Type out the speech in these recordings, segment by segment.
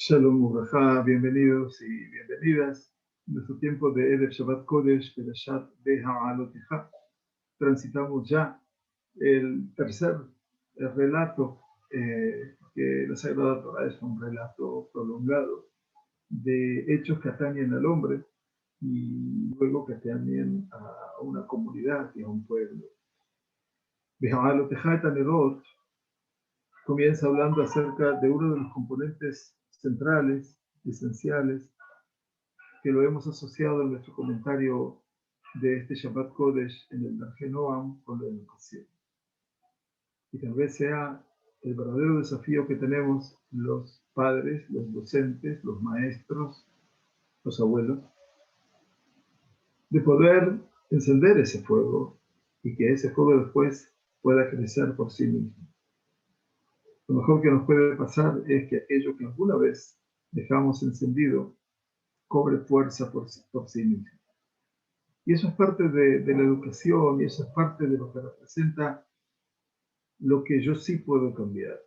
Shalom Ubrajá, bienvenidos y bienvenidas. En nuestro tiempo de Erev Shabbat Kodesh, Perashat Beha'alotejá, transitamos ya el tercer relato, que la Sagrada Torah es un relato prolongado de hechos que atañen al hombre y luego que atañen a una comunidad y a un pueblo. Beha'alotejá et Anerot comienza hablando acerca de uno de los componentes centrales, esenciales, que lo hemos asociado en nuestro comentario de este Shabbat Kodesh en el Darje Noam con la educación. Y tal vez sea el verdadero desafío que tenemos los padres, los docentes, los maestros, los abuelos, de poder encender ese fuego y que ese fuego después pueda crecer por sí mismo. Lo mejor que nos puede pasar es que aquello que alguna vez dejamos encendido cobre fuerza por sí mismo. Y eso es parte de la educación, y eso es parte de lo que representa lo que yo sí puedo cambiar.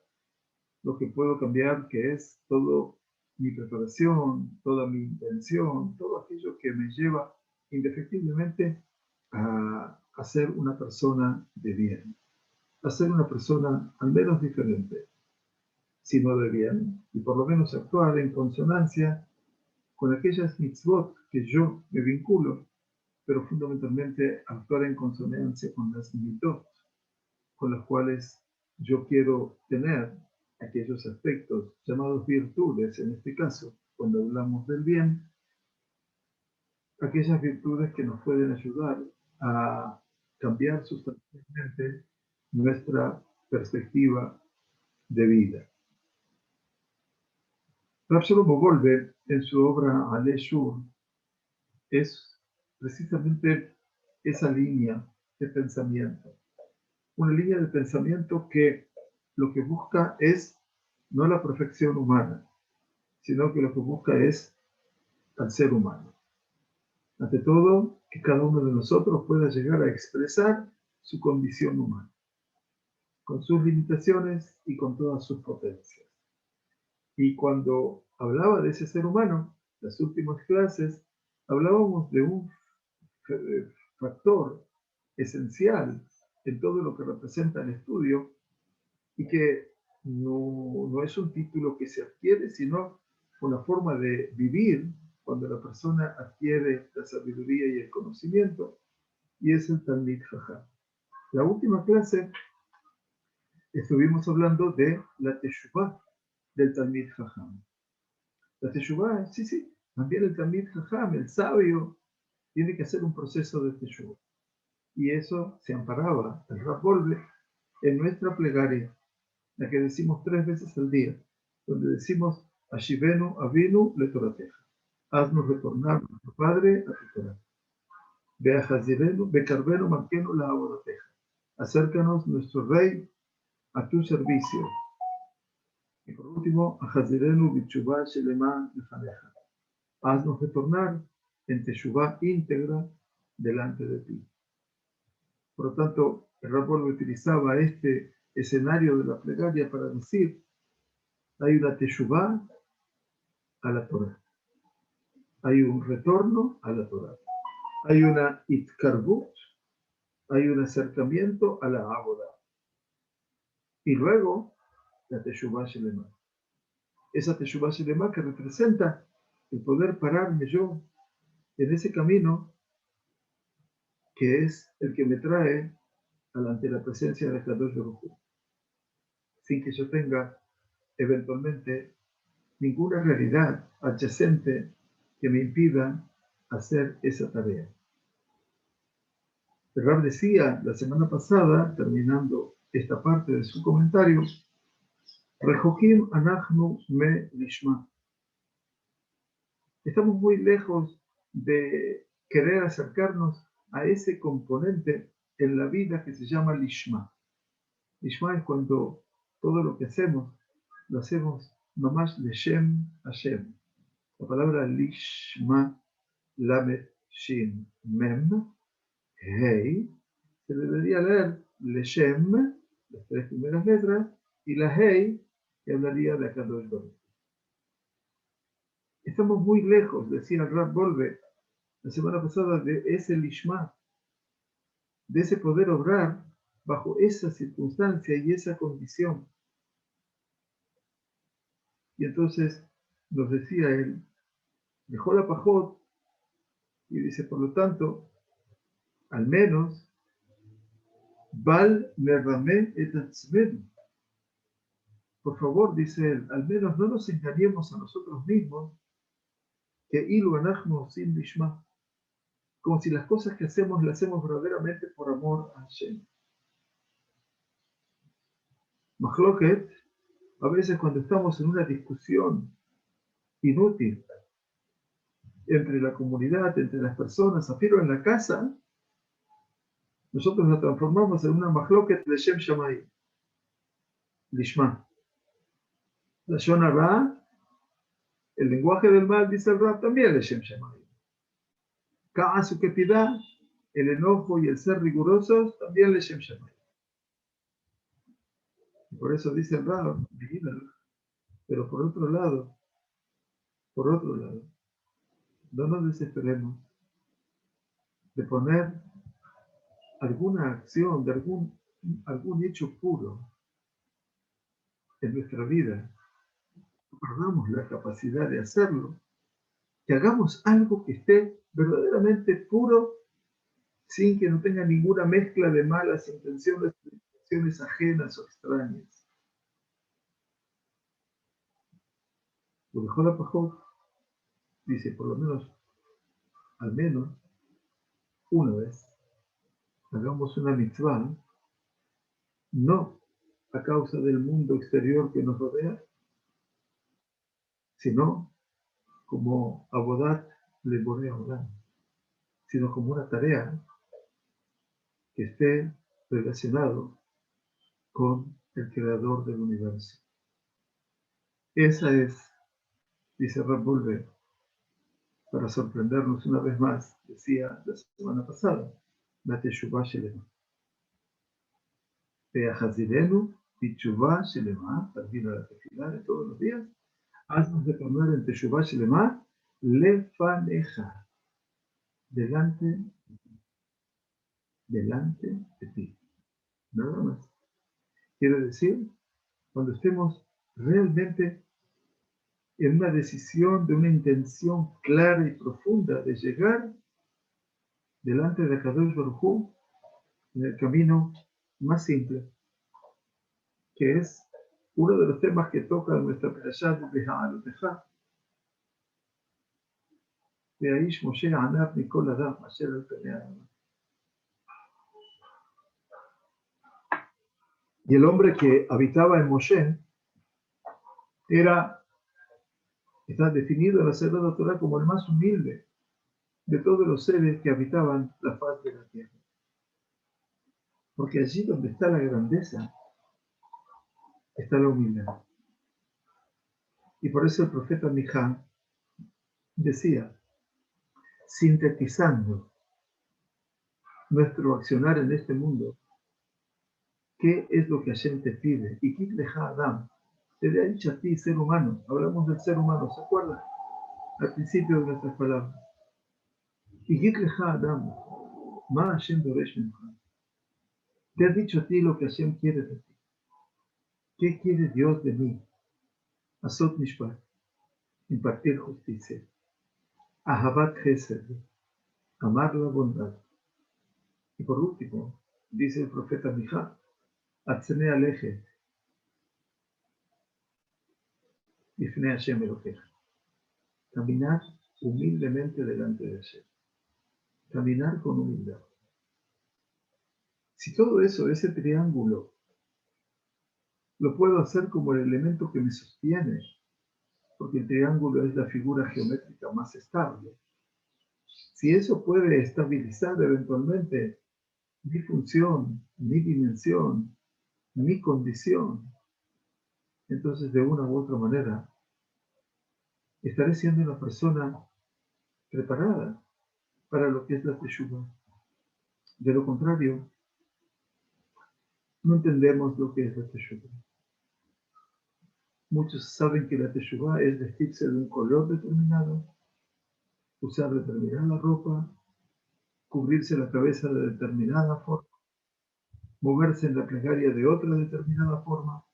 Lo que puedo cambiar, que es toda mi preparación, toda mi intención, todo aquello que me lleva indefectiblemente a ser una persona de bien, a ser una persona al menos diferente, sino de bien, y por lo menos actuar en consonancia con aquellas mitzvot que yo me vinculo, pero fundamentalmente actuar en consonancia con las mitzvot, con las cuales yo quiero tener aquellos aspectos llamados virtudes, en este caso, cuando hablamos del bien, aquellas virtudes que nos pueden ayudar a cambiar sustancialmente nuestra perspectiva de vida. Rav Shlomo Wolbe, en su obra Ale Shur, es precisamente esa línea de pensamiento. Una línea de pensamiento que lo que busca es no la perfección humana, sino que lo que busca es al ser humano. Ante todo, que cada uno de nosotros pueda llegar a expresar su condición humana, con sus limitaciones y con todas sus potencias. Y cuando hablaba de ese ser humano, las últimas clases, hablábamos de un factor esencial en todo lo que representa el estudio y que no es un título que se adquiere, sino una forma de vivir cuando la persona adquiere la sabiduría y el conocimiento, y es el Talmid Jajam. La última clase estuvimos hablando de la Teshuvah del Talmid Jajam. La Teshuvah, sí, también el Talmid Jajam, el sabio, tiene que hacer un proceso de Teshuvah. Y eso se amparaba, el Rav Wolbe, en nuestra plegaria, la que decimos 3 veces al día, donde decimos Ashivenu Avinu le Torateja. Haznos retornar, nuestro Padre, a tu Torah. Beajazirenu, Becarvenu, Marquenu la Aborateja. Acércanos, nuestro Rey, a tu servicio. Y por último, Ajazirenu Bichubá Shelema Lefaneja. Haznos retornar en Teshuvá íntegra delante de ti. Por lo tanto, el Rav Wolbe utilizaba este escenario de la plegaria para decir: hay una Teshuvá a la Torah, hay un retorno a la Torah, hay una Itkarbut, hay un acercamiento a la Aboda, y luego la Teshuvá Shelema. Esa Teshuvá Shelema que representa el poder pararme yo en ese camino que es el que me trae ante la presencia de Kadosh Baruj Hu, sin que yo tenga eventualmente ninguna realidad adyacente que me impida hacer esa tarea. El Rab decía la semana pasada, terminando esta parte de su comentario, Rejokim anachnu me lishma. Estamos muy lejos de querer acercarnos a ese componente en la vida que se llama lishma. Lishma es cuando todo lo que hacemos, lo hacemos nomás leshem Hashem. La palabra lishma, lamed, shin, mem, hei, se debería leer leshem, las 3 primeras letras, y la hei, que hablaría de Akadosh Baruch. Estamos muy lejos, decía el Rab Volve la semana pasada, de ese lishma, de ese poder obrar bajo esa circunstancia y esa condición. Y entonces nos decía él, dejó la pajot, y dice, por lo tanto, al menos, Bal Nerame et atzmenu. Por favor, dice él, al menos no nos engañemos a nosotros mismos, que ilu anachnu sin lishma, como si las cosas que hacemos las hacemos verdaderamente por amor a Hashem. Mahloket, a veces cuando estamos en una discusión inútil entre la comunidad, entre las personas, afirmo en la casa, nosotros la transformamos en una mahloket de Shem Shammai, Lishma. La Shona Ra, el lenguaje del mal, dice el Rab, también de Shem Shammai. Ka'asu Ketidá, el enojo y el ser rigurosos, también le Shem Shammai. Por eso dice el Rab, pero por otro lado, no nos desesperemos de poner alguna acción, de algún hecho puro en nuestra vida. Perdamos la capacidad de hacerlo, que hagamos algo que esté verdaderamente puro, sin que no tenga ninguna mezcla de malas intenciones ajenas o extrañas. Ulejola Pajot dice, por lo menos, al menos, una vez, hagamos una mitzvah, no a causa del mundo exterior que nos rodea, sino como abodat le Borei Olam, sino como una tarea que esté relacionado con el creador del universo. Esa es, dice Rab Volve, para sorprendernos una vez más, decía la semana pasada, la Teshuvah Shelema. Ve'achazirenu Teshuvah Shelema, termina la tefilá de todos los días, haznos de tornar en Teshuvah Shelema, lefaneja, delante de ti. Nada más. Quiere decir, cuando estemos realmente en una decisión, de una intención clara y profunda de llegar delante de Akadosh Baruj Hu en el camino más simple, que es uno de los temas que toca nuestra perashá de Ha'aloteja. Ve'aish Moshe Anaf Mikol Adam Asher al Penei Ha'adam. Y el hombre que habitaba en Moshe está definido en la Sagrada Torah como el más humilde de todos los seres que habitaban la faz de la tierra. Porque allí donde está la grandeza, está la humildad. Y por eso el profeta Mijá decía, sintetizando nuestro accionar en este mundo, ¿qué es lo que Hashem te pide? Y Kit Leja Adam, te le ha dicho a ti, ser humano. Hablamos del ser humano, ¿se acuerdan? Al principio de nuestras palabras. Y Kit Leja Adam, Ma Hashem Doresh Mincha. Te ha dicho a ti lo que Hashem quiere de ti. ¿Qué quiere Dios de mí? Asot Mishpat, impartir justicia. Ahabat Chesed, amar la bondad. Y por último, dice el profeta Mijá, Atzene Aleje, Ifnei Hashem Elokeja. Caminar humildemente delante de Hashem. Caminar con humildad. Si todo eso, ese triángulo, lo puedo hacer como el elemento que me sostiene, porque el triángulo es la figura geométrica más estable. Si eso puede estabilizar eventualmente mi función, mi dimensión, mi condición, entonces de una u otra manera estaré siendo una persona preparada para lo que es la Teshuvah. De lo contrario, no entendemos lo que es la Teshuvah. Muchos saben que la teshuvá es vestirse de un color determinado, usar determinada ropa, cubrirse la cabeza de determinada forma, moverse en la plegaria de otra determinada forma.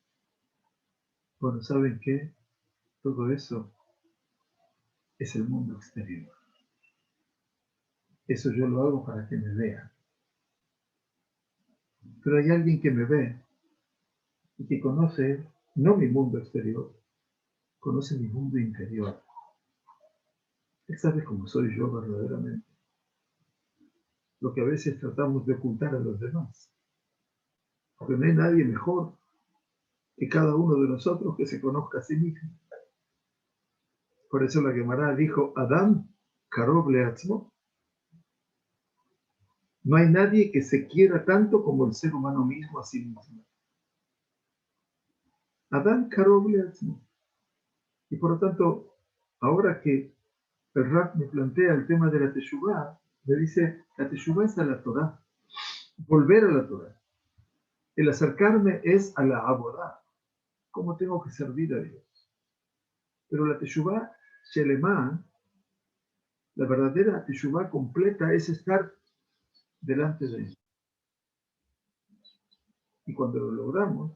Bueno, ¿saben qué? Todo eso es el mundo exterior. Eso yo lo hago para que me vean. Pero hay alguien que me ve y que conoce no mi mundo exterior, conoce mi mundo interior. Él sabe cómo soy yo verdaderamente. Lo que a veces tratamos de ocultar a los demás. Porque no hay nadie mejor que cada uno de nosotros que se conozca a sí mismo. Por eso la Gemara dijo, Adam, Karov leatzmo. No hay nadie que se quiera tanto como el ser humano mismo a sí mismo. Adam, Karov leatzmo. Y por lo tanto, ahora que el Rab me plantea el tema de la Teshuvah, me dice, la Teshuvah es a la Torah, volver a la Torah. El acercarme es a la Abodá, cómo tengo que servir a Dios. Pero la Teshuvah Shelemá, la verdadera Teshuvah completa es estar delante de Él. Y cuando lo logramos,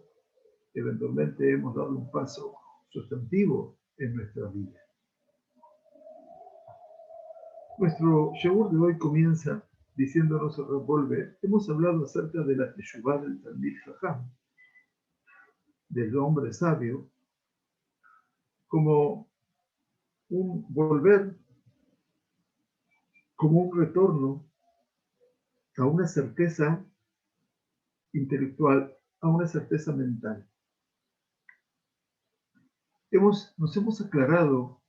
eventualmente hemos dado un paso sustantivo en nuestra vida. Nuestro shiur de hoy comienza diciéndonos a volver. Hemos hablado acerca de la Teshuvah del Talmid Jajam, del hombre sabio, como un volver, como un retorno a una certeza intelectual, a una certeza mental. Nos hemos aclarado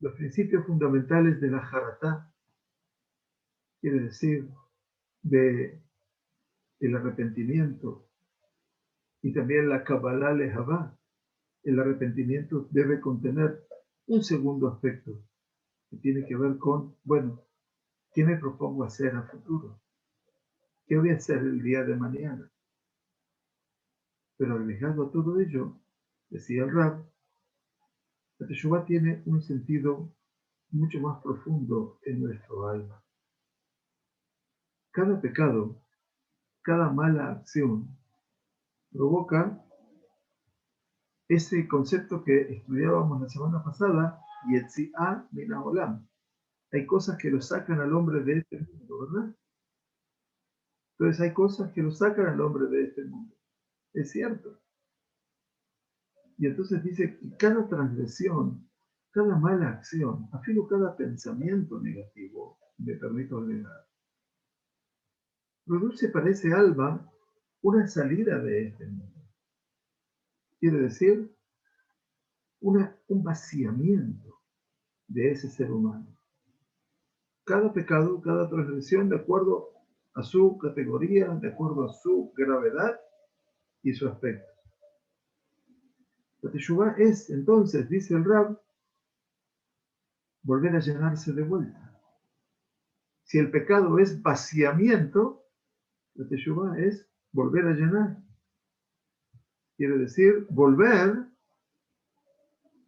los principios fundamentales de la Jaratá, quiere decir, del arrepentimiento, y también la Kabbalah Lehavá. El arrepentimiento debe contener un segundo aspecto, que tiene que ver con, bueno, ¿qué me propongo hacer a futuro? ¿Qué voy a hacer el día de mañana? Pero agregado a todo ello, decía el Rab, la Teshuvah tiene un sentido mucho más profundo en nuestro alma. Cada pecado, cada mala acción provoca ese concepto que estudiábamos la semana pasada, Yetziá min haolam. Hay cosas que lo sacan al hombre de este mundo, ¿verdad? Entonces hay cosas que lo sacan al hombre de este mundo. Es cierto. Y entonces dice que cada transgresión, cada mala acción, afilo cada pensamiento negativo, me permito agregar, produce para ese alma una salida de este mundo. Quiere decir, un vaciamiento de ese ser humano. Cada pecado, cada transgresión, de acuerdo a su categoría, de acuerdo a su gravedad y su aspecto. La Teshuvah es, entonces, dice el Rab, volver a llenarse de vuelta. Si el pecado es vaciamiento, la Teshuvah es volver a llenar. Quiere decir, volver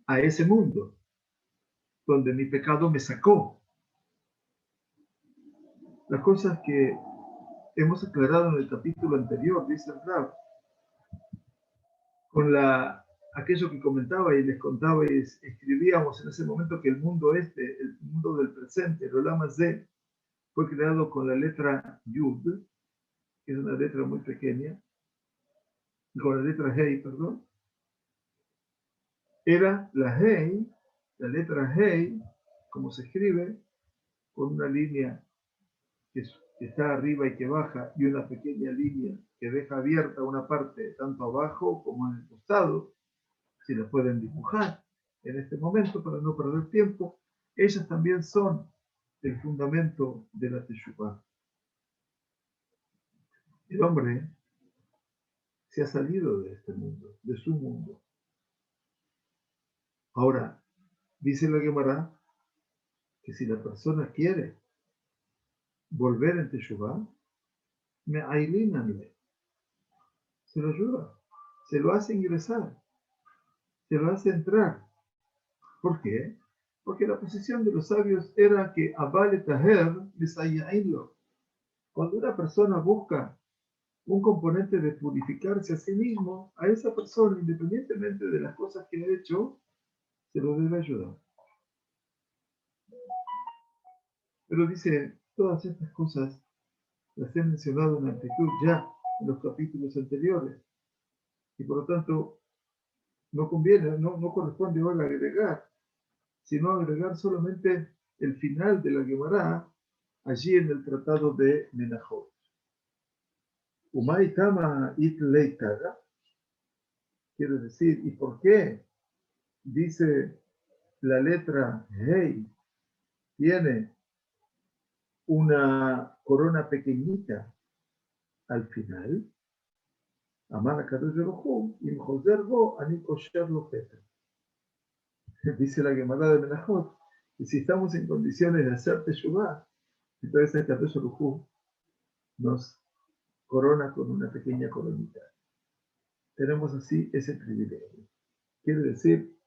a ese mundo donde mi pecado me sacó. Las cosas que hemos aclarado en el capítulo anterior, dice el Rab, con aquello que comentaba y les contaba y escribíamos en ese momento que el mundo el mundo del presente, el Olam Hazé, fue creado con la letra Yud, que es una letra muy pequeña, con la letra Hei, perdón. Era la Hei, la letra Hei, como se escribe, con una línea que está arriba y que baja, y una pequeña línea que deja abierta una parte tanto abajo como en el costado, si la pueden dibujar en este momento para no perder tiempo. Ellas también son el fundamento de la Teshuvah. El hombre se ha salido de este mundo, de su mundo. Ahora, dice la Gemara que si la persona quiere volver en Teshuvah, me ailínanle, se lo ayuda, se lo hace ingresar. te lo hace entrar. ¿Por qué? Porque la posición de los sabios era que Abale Taher Misayainlo. Cuando una persona busca un componente de purificarse a sí mismo, a esa persona, independientemente de las cosas que ha hecho, se lo debe ayudar. Pero dice, todas estas cosas las he mencionado en amplitud ya en los capítulos anteriores, y por lo tanto no conviene, no corresponde ahora agregar, sino agregar solamente el final de la Gemara allí en el tratado de Menachot. Umay Tama It Leitaga, quiere decir, ¿y por qué? Dice la letra Hey, tiene una corona pequeñita al final. Amar a Kadosh Baruj Hu, Im Joser Bo, Ani Kosher Lo Peter. Dice la Gemara de Menachot, y si estamos en condiciones de hacer Teshuvah, entonces el Kadosh Baruj Hu nos corona con una pequeña coronita. Tenemos así ese privilegio. Quiere decir,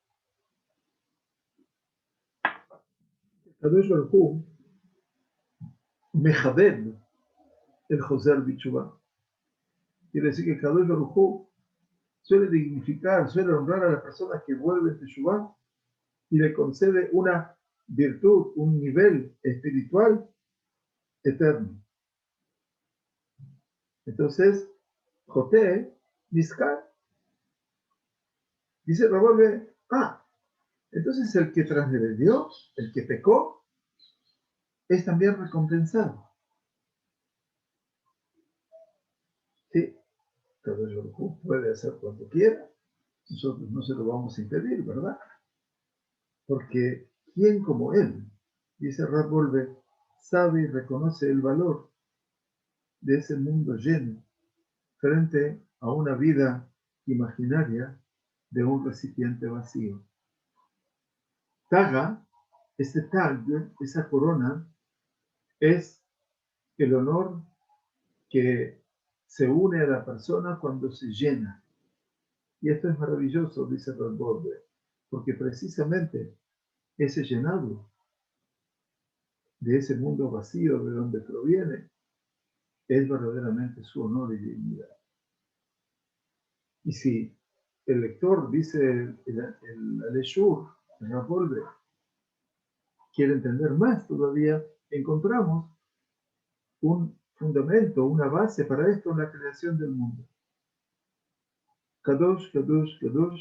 Kadosh Baruj Hu mejabed el Joser Bichuvah. Quiere decir que Kadosh Baruj Hu suele dignificar, suele honrar a las personas que vuelven de Teshuvah y le concede una virtud, un nivel espiritual eterno. Entonces, Joté, Niskar, dice Rabolve, entonces el que transgredió, el que pecó, es también recompensado. Sí, todo el puede hacer cuando quiera, nosotros no se lo vamos a impedir, ¿verdad? Porque ¿quién como él? Dice Rabolve, sabe y reconoce el valor de ese mundo lleno frente a una vida imaginaria de un recipiente vacío. Taga, ese tag, esa corona, es el honor que se une a la persona cuando se llena. Y esto es maravilloso, dice Radborde, porque precisamente ese llenado de ese mundo vacío de donde proviene es verdaderamente su honor y dignidad. Y si el lector dice el Aleshur, el Radborde, quiere entender más todavía, encontramos un fundamento, una base para esto en la creación del mundo. Kadosh, Kadosh, Kadosh,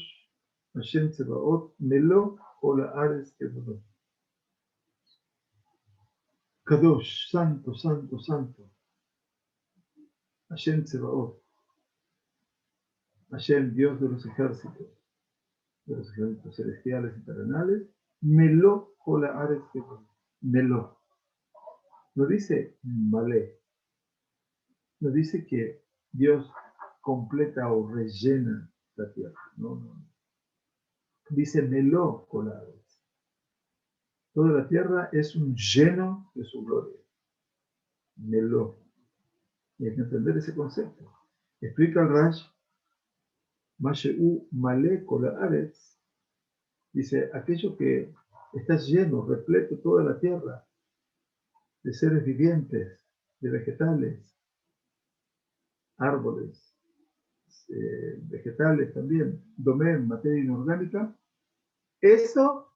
Hashem Tzebaot, Melo, Ola Ares, Kevodot. Kadosh, santo, santo, santo. Hashem Tzebaot. Hashem, Dios de los ejércitos celestiales y terrenales. Melo, Ola Ares, Kevodot. Melo. No dice Malé. No dice que Dios completa o rellena la tierra. No. Dice Melo, Ola Ares. Toda la tierra es un lleno de su gloria. Melo. Y hay que entender ese concepto. Explica el Rash, Masheu Male Kola Aretz, dice, aquello que está lleno, repleto toda la tierra, de seres vivientes, de vegetales, árboles, vegetales también, domen, materia inorgánica, eso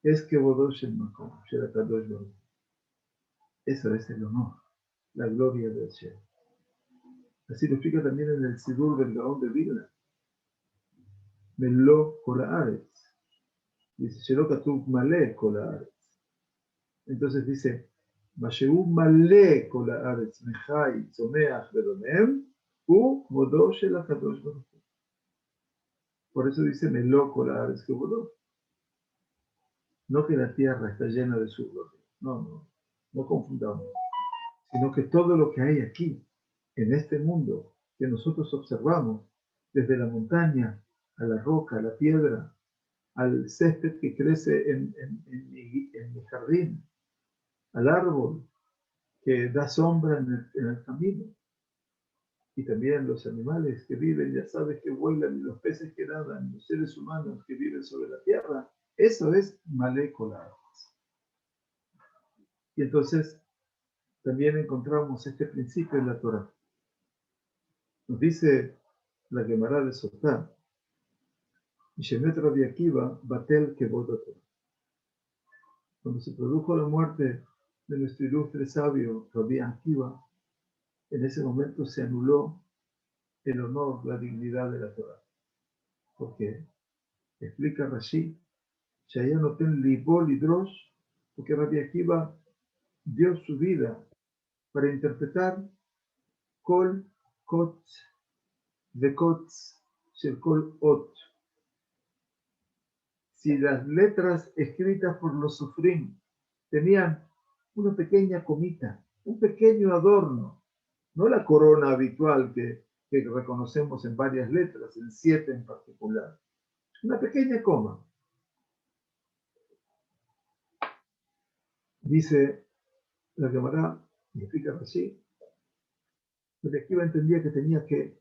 es que Bodosh el Makom, Sherakadosh Baruch. Eso es el honor, la gloria del Shem. Así lo explica también en el Sidur del Gaón de Vilna. Melo Kola Aretz. Dice, Sherokatub Male Kola Aretz. Entonces dice, Masheu Male Kola Aretz, Mejai, Zomeach, Bedonem, U Bodosh el Akadosh Baruch. Por eso dice Melo Kola Aretz que Bodosh. No que la tierra está llena de su gloria. No confundamos. Sino que todo lo que hay aquí, en este mundo, que nosotros observamos, desde la montaña, a la roca, a la piedra, al césped que crece en mi jardín, al árbol que da sombra en el camino, y también los animales que viven, ya sabes, que vuelan, y los peces que nadan, los seres humanos que viven sobre la tierra. Eso es moléculas. Y entonces también encontramos este principio en la Torah. Nos dice la Gemara de Sotá, Shemet Rabbi Akiva, Batel Kevod Torah. Cuando se produjo la muerte de nuestro ilustre sabio Rabbi Akiva, en ese momento se anuló el honor, la dignidad de la Torah. ¿Por qué? Explica Rashi, Shaya noten libo lidrosh, porque Rabbi Akiva dio su vida para interpretar Kol Kotz Vekotz Shel Kol Ot. Si las letras escritas por los sufrim tenían una pequeña comita, un pequeño adorno, no la corona habitual que reconocemos en varias letras, en 7 en particular, una pequeña coma. Dice la Gemara, y explica así, el escriba entendía que tenía que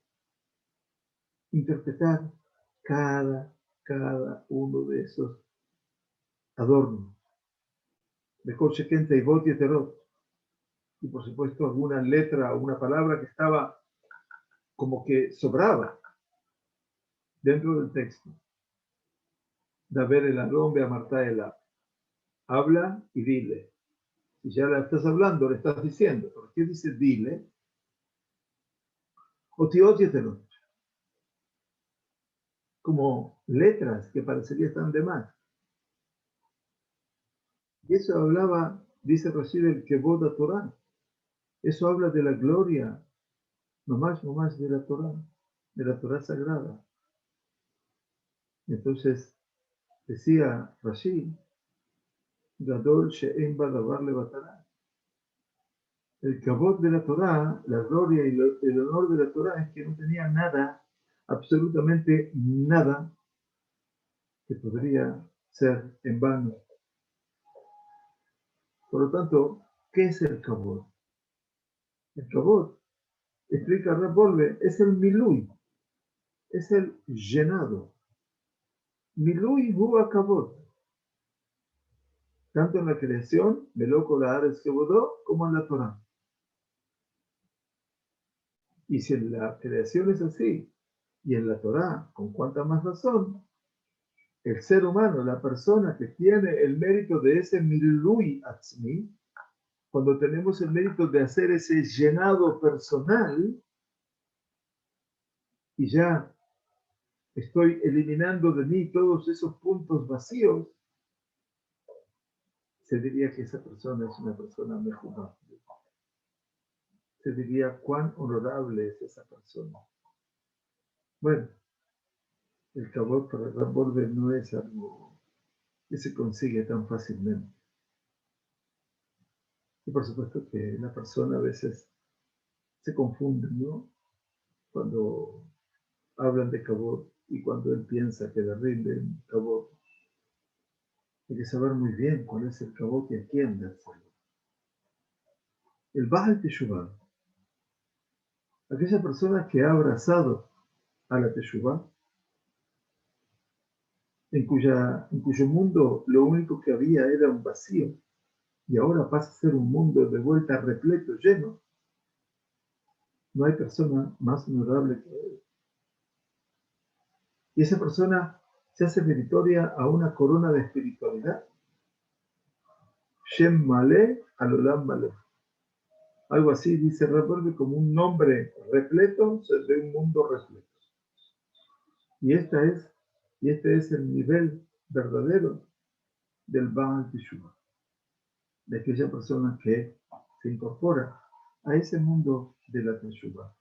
interpretar cada uno de esos adornos. Mejor Shekenta y Bot y Eterot. Y por supuesto alguna letra o una palabra que estaba como que sobraba dentro del texto. Daber el arombe a Marta el habla y dile. Si ya la estás hablando, le estás diciendo. ¿Por qué dice dile? Otiot y Eterot. Como letras que parecería estar de más. Y eso hablaba, dice Rashi, del Kevod Torah. Eso habla de la gloria, no más de la Torah sagrada. Entonces, decía Rashi, Gadol she'en badavar levatará. El Kevod de la Torah, la gloria y el honor de la Torah es que no tenía nada, absolutamente nada, que podría ser en vano. Por lo tanto, ¿qué es el Kavod? El Kavod, explica Reb Wolbe, es el milui, es el llenado. Milui huwa Kavod. Tanto en la creación, Meloko la Ares Kevodó, como en la Torah. Y si en la creación es así, y en la Torah, con cuánta más razón, el ser humano, la persona que tiene el mérito de ese milui atzmi, cuando tenemos el mérito de hacer ese llenado personal, y ya estoy eliminando de mí todos esos puntos vacíos, se diría que esa persona es una persona mejor. Se diría cuán honorable es esa persona. Bueno, el Kavod para Reb Wolbe no es algo que se consigue tan fácilmente. Y por supuesto que la persona a veces se confunde, ¿no? Cuando hablan de Kavod y cuando él piensa que le rinden Kavod. Hay que saber muy bien cuál es el Kavod y a quién dárselo. El Baal Teshuvah, aquella persona que ha abrazado a la Teshuvah, en cuyo mundo lo único que había era un vacío, y ahora pasa a ser un mundo de vuelta repleto, lleno. No hay persona más honorable que él. Y esa persona se hace meritoria a una corona de espiritualidad. Shem Malé Alolam Malé. Algo así dice Reb, como un nombre repleto de un mundo repleto. Y este es el nivel verdadero del Baal Teshuvah, de aquella persona que se incorpora a ese mundo de la Teshuvah.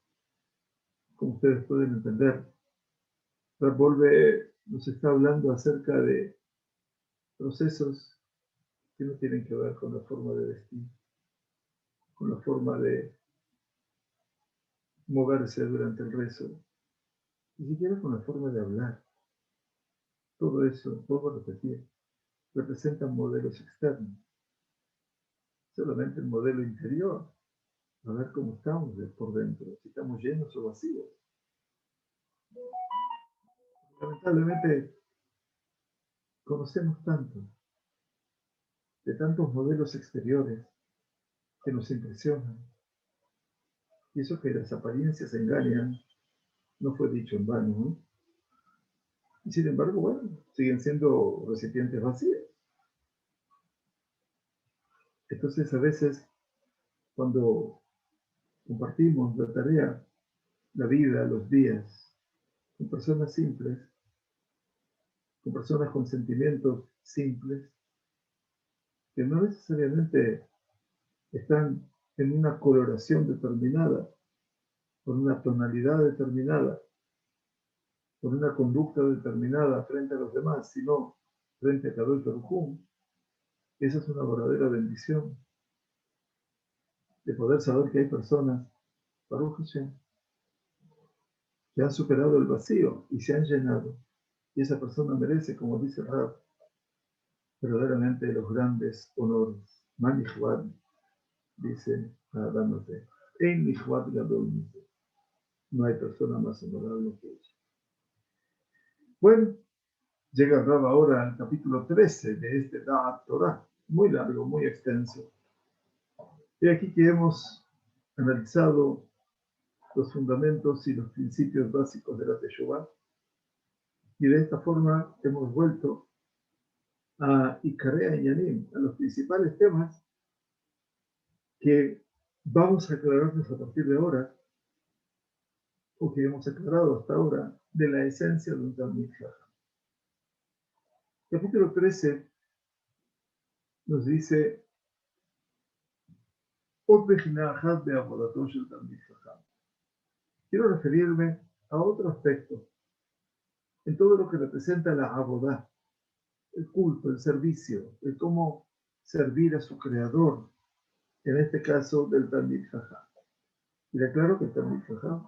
Como ustedes pueden entender, Reb nos está hablando acerca de procesos que no tienen que ver con la forma de vestir, con la forma de moverse durante el rezo, ni siquiera con la forma de hablar. Todo eso, vuelvo a repetir, representan modelos externos. Solamente el modelo interior a ver cómo estamos por dentro, si estamos llenos o vacíos. Lamentablemente conocemos tanto de tantos modelos exteriores que nos impresionan. Y eso que las apariencias engañan, no fue dicho en vano, ¿no? Y sin embargo, bueno, siguen siendo recipientes vacíos. Entonces, a veces, cuando compartimos la tarea, la vida, los días, con personas simples, con personas con sentimientos simples, que no necesariamente están en una coloración determinada, con una tonalidad determinada, con una conducta determinada frente a los demás, sino frente a Kadosh Baruj Hu. Esa es una verdadera bendición, de poder saber que hay personas, Baruch Hashem, que han superado el vacío y se han llenado. Y esa persona merece, como dice Rab, verdaderamente los grandes honores. Man Nihwad, dice Adam Ate. En Nihwad Gadol Mizeh. No hay persona más honorable que ella. Bueno, llega Rab ahora al capítulo 13 de este Da'at Torah, muy largo, muy extenso. Y aquí que hemos analizado los fundamentos y los principios básicos de la Teshuvah, y de esta forma hemos vuelto a Ikarea y Yanim, a los principales temas que vamos a aclararnos a partir de ahora, o que hemos aclarado hasta ahora, de la esencia de un Talmid Chacham. Capítulo 13 nos dice, quiero referirme a otro aspecto, en todo lo que representa la Abodá, el culto, el servicio, el cómo servir a su creador, en este caso del Talmid Chacham. Y le aclaro que el Talmid Chacham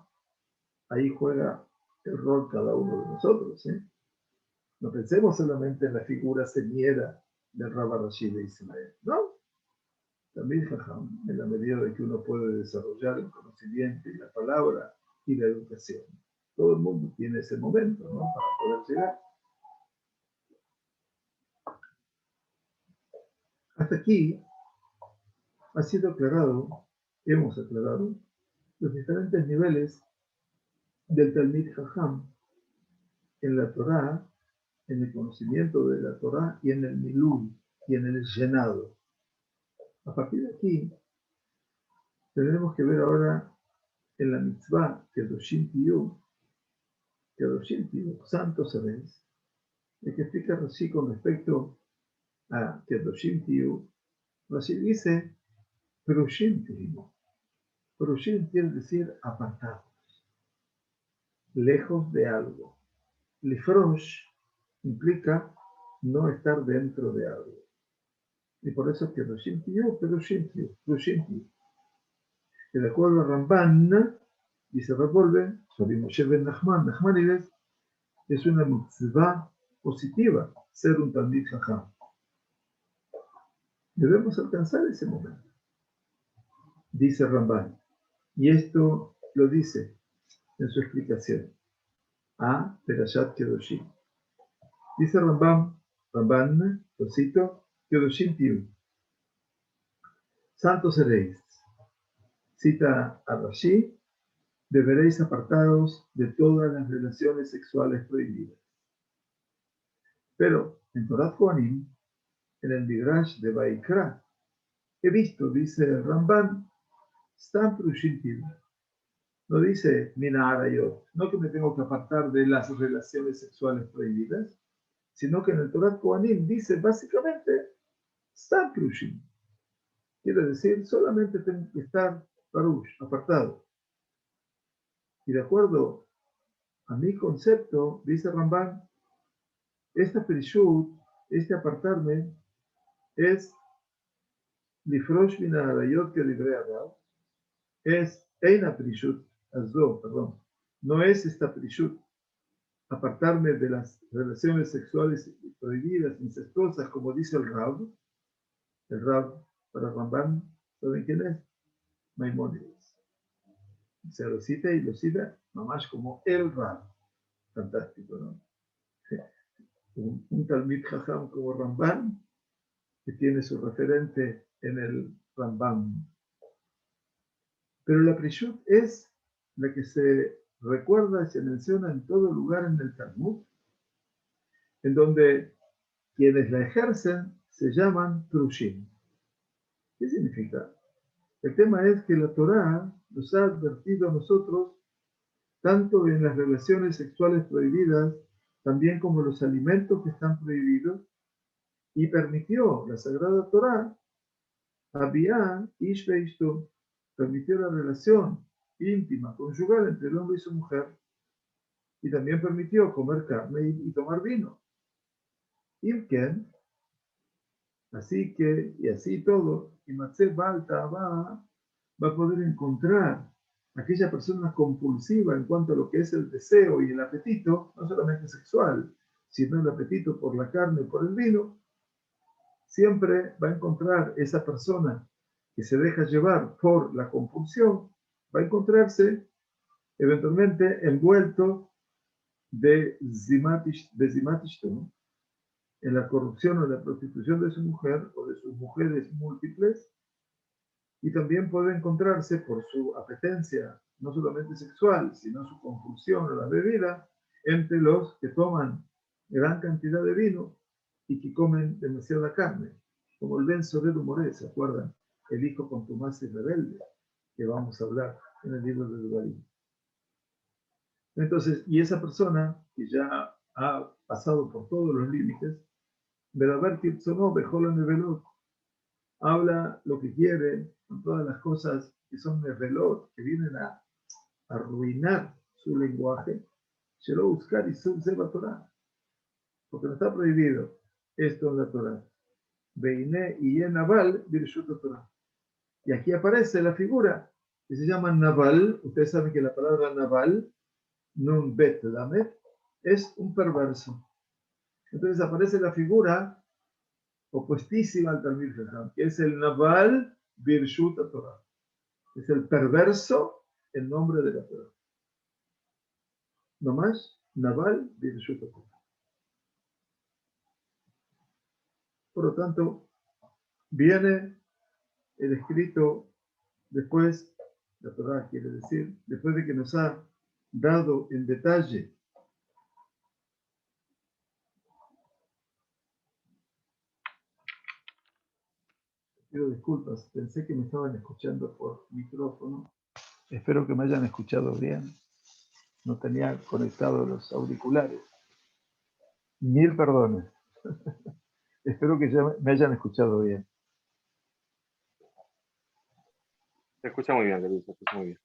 ahí juega el rol cada uno de nosotros. No pensemos solamente en la figura señera del Rabba Rashid de Israel, ¿no? También Jajam, en la medida de que uno puede desarrollar el conocimiento y la palabra y la educación. Todo el mundo tiene ese momento, ¿no? Para poder llegar. Hasta aquí ha sido aclarado, hemos aclarado, los diferentes niveles del Talmid Jajam en la Torá, en el conocimiento de la Torá y en el milul, y en el llenado. A partir de aquí, tendremos que ver ahora en la mitzvah Kedoshim Tiyu, santos seréis, el que explica Rashi con respecto a Kedoshim Tiyu. Rashi dice, Perushim Tiyu. Perushim quiere decir apartados, lejos de algo. Lifrosh implica no estar dentro de algo. Y por eso Kedoshim Tiyu, Perushim Tiyu, Perushim Tiyu. Que de acuerdo a Ramban, dice Rapolve, sobre Moshe ben Nachmanides, es una mitzvah positiva ser un Talmid Jajam. Debemos alcanzar ese momento, dice Ramban. Y esto lo dice en su explicación a Perashat Kedoshim. Dice Ramban, lo cito, Kedoshim Tiyu. Santos seréis. Cita a Rashi, deberéis apartados de todas las relaciones sexuales prohibidas. Pero en Torat Kohanim, en el Midrash de Vaikra, he visto, dice el Ramban, Stam Perushim Tiyu. No dice Mina Arayot, no que me tengo que apartar de las relaciones sexuales prohibidas, sino que en el Torat Kohanim dice básicamente Stam Perushim. Quiere decir, solamente tengo que estar Parush, apartado. Y de acuerdo a mi concepto, dice Ramban, esta Perishut, este apartarme, es Lifrosh Mina Arayot que libre Adam, es Eina Perishut, perdón, no es esta Perishut, apartarme de las relaciones sexuales prohibidas, incestuosas, como dice el Rab para Ramban, ¿saben quién es? Maimónides. Se lo cita y lo cita nomás como el Ram. Fantástico, ¿no? Un Talmid Jajam como Ramban, que tiene su referente en el Rambam. Pero la Prishut es la que se recuerda y se menciona en todo lugar en el Talmud, en donde quienes la ejercen se llaman Prushim. ¿Qué significa? El tema es que la Torá nos ha advertido a nosotros, tanto en las relaciones sexuales prohibidas, también como los alimentos que están prohibidos, y permitió la Sagrada Torá, Abiyá, Ish Veishto, permitió la relación íntima, conyugal entre el hombre y su mujer, y también permitió comer carne y tomar vino. Imken, así que, y así todo, y Matzeh Balta va a poder encontrar aquella persona compulsiva en cuanto a lo que es el deseo y el apetito, no solamente sexual, sino el apetito por la carne y por el vino, siempre va a encontrar esa persona que se deja llevar por la compulsión, va a encontrarse eventualmente envuelto de zimatishton, en la corrupción o la prostitución de su mujer o de sus mujeres múltiples, y también puede encontrarse por su apetencia, no solamente sexual, sino su compulsión a la bebida, entre los que toman gran cantidad de vino y que comen demasiada carne, como el Ben Soreru Moré, ¿se acuerdan? El hijo contumaz y rebelde, que vamos a hablar en el libro de Devarim. Entonces, y esa persona que ya ha pasado por todos los límites, Bedaber Tirtzonó, Bejola Nevelot, habla lo que quiere, con todas las cosas que son Nevelot, que vienen a arruinar su lenguaje, se lo buscar y Seba Torah, porque no está prohibido esto en la Torah. Beine y Naval, Birshut Torah. Y aquí aparece la figura que se llama Naval. Ustedes saben que la palabra Naval, Nun Bet Lamed, es un perverso. Entonces aparece la figura opuestísima al Talmid Jajam, que es el Naval Birshut Torah. Es el perverso en nombre de la Torah. No más, Naval Birshut Torah. Por lo tanto, viene el escrito después, la Torah quiere decir, después de que nos ha dado en detalle pido disculpas, pensé que me estaban escuchando por micrófono. Espero que me hayan escuchado bien. No tenía conectados los auriculares. Mil perdones. Espero que ya me hayan escuchado bien. Se escucha muy bien, David, se escucha muy bien.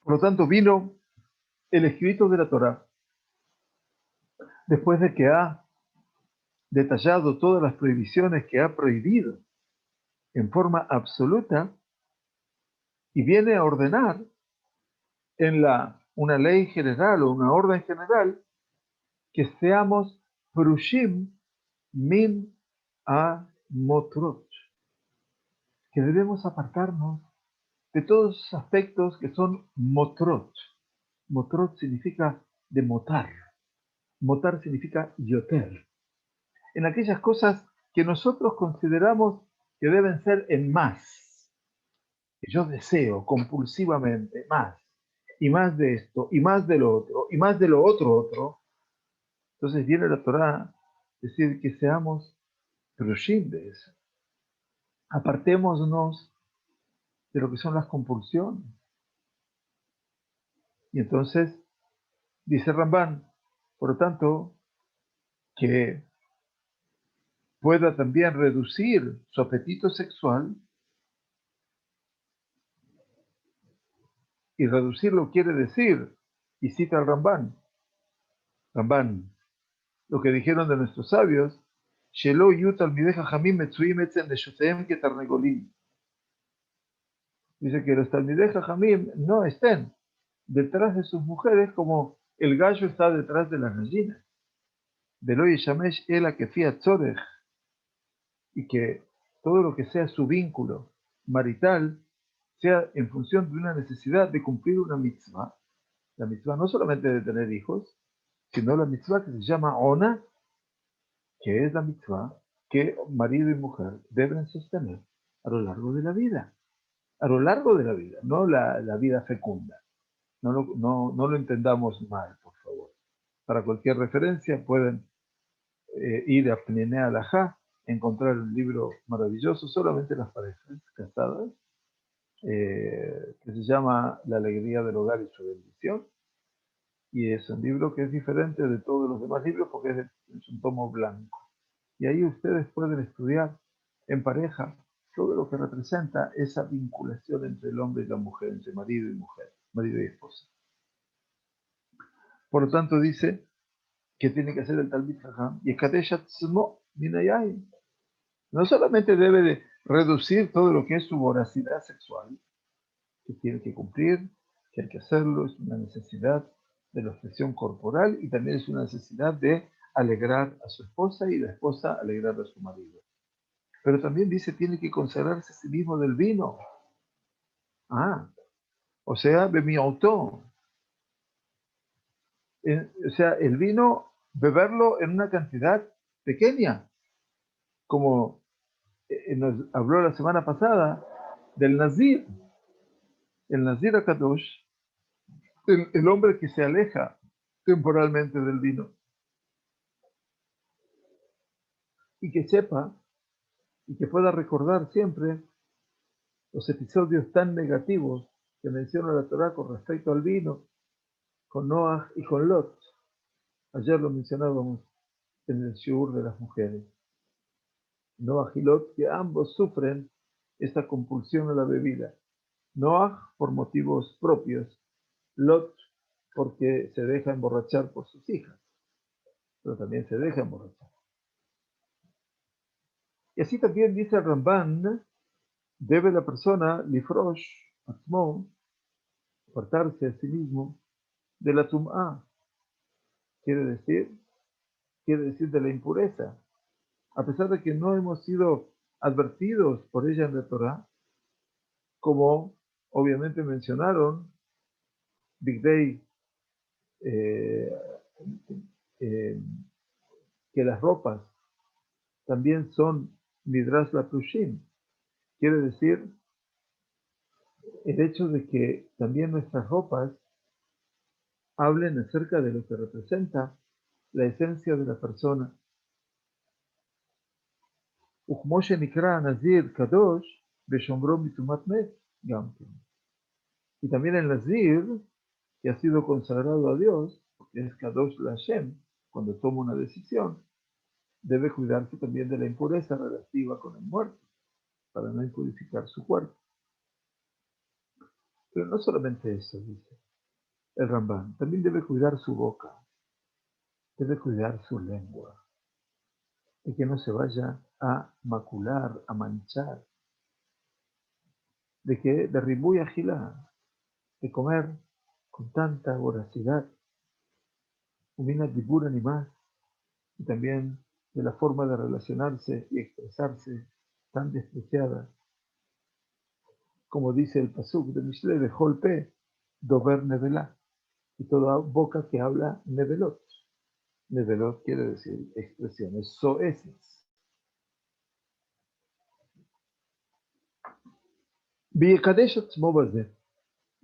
Por lo tanto, vino el escrito de la Torá, después de que ha detallado todas las prohibiciones que ha prohibido en forma absoluta, y viene a ordenar en una ley general o una orden general que seamos prushim min a motrot, que debemos apartarnos de todos esos aspectos que son motrot. Motrot significa de motar. Motar significa yoter. En aquellas cosas que nosotros consideramos que deben ser en más, que yo deseo compulsivamente más, y más de esto, y más de lo otro, y más de lo otro. Entonces viene la Torá decir que seamos prushim de eso. Apartémonos de lo que son las compulsiones. Y entonces, dice Rambán, por lo tanto, que pueda también reducir su apetito sexual, y reducirlo quiere decir, y cita al Rambán, lo que dijeron de nuestros sabios, Shelo yutal mideja jamim metzuim etzen leshoteem ketarnegolim. Dice que los talmidei jajamim no estén detrás de sus mujeres como el gallo está detrás de la gallina. Velo yeshamesh ela kefia tzorech, y que todo lo que sea su vínculo marital sea en función de una necesidad de cumplir una mitzvah. La mitzvah no solamente de tener hijos, sino la mitzvah que se llama ona, que es la mitzvah que marido y mujer deben sostener a lo largo de la vida. A lo largo de la vida, no la vida fecunda. No lo entendamos mal, por favor. Para cualquier referencia pueden ir a Pnei Alajá, encontrar un libro maravilloso, solamente las parejas casadas, que se llama La alegría del hogar y su bendición. Y es un libro que es diferente de todos los demás libros porque es un tomo blanco. Y ahí ustedes pueden estudiar en pareja todo lo que representa esa vinculación entre el hombre y la mujer, entre marido y mujer, marido y esposa. Por lo tanto, dice que tiene que hacer el Talmid Jajam y Kadesh Atzmo Minayayin. No solamente debe de reducir todo lo que es su voracidad sexual, que tiene que cumplir, que hay que hacerlo, es una necesidad de la expresión corporal y también es una necesidad de alegrar a su esposa y la esposa alegrar a su marido. Pero también dice, tiene que consagrarse a sí mismo del vino. O sea, bemiotó. O sea, el vino, beberlo en una cantidad pequeña, como nos habló la semana pasada del Nazir. El Nazir Akadosh, el hombre que se aleja temporalmente del vino y que sepa y que pueda recordar siempre los episodios tan negativos que menciona la Torá con respecto al vino, con Noah y con Lot. Ayer lo mencionábamos en el shiur de las mujeres. Noah y Lot, que ambos sufren esta compulsión a la bebida. Noah por motivos propios, Lot porque se deja emborrachar por sus hijas, pero también se deja emborrachar. Y así también dice el Ramban, debe la persona, lifrosh, atzmo, apartarse a sí mismo de la tum'a, quiere decir de la impureza. A pesar de que no hemos sido advertidos por ella en la Torah, como obviamente mencionaron, Big Day, eh, eh, que las ropas también son Midrash Latushim, quiere decir el hecho de que también nuestras ropas hablen acerca de lo que representa la esencia de la persona. Uchmoshe Nikra Nazir Kadosh Beshomro Mitumat Met Gamken. Y también el Nazir, que ha sido consagrado a Dios, porque es Kadosh la Hashem, cuando toma una decisión, debe cuidarse también de la impureza relativa con el muerto, para no impurificar su cuerpo. Pero no solamente eso, dice el Rambam, también debe cuidar su boca, debe cuidar su lengua, y que no se vaya a macular, a manchar, de ribuy agilá, de comer con tanta voracidad, humina dibura ni más, y también de la forma de relacionarse y expresarse tan despreciada, como dice el pasuk de Mishle de Holpe, dover nevelá, y toda boca que habla nevelot. Nevelot quiere decir expresiones soeces.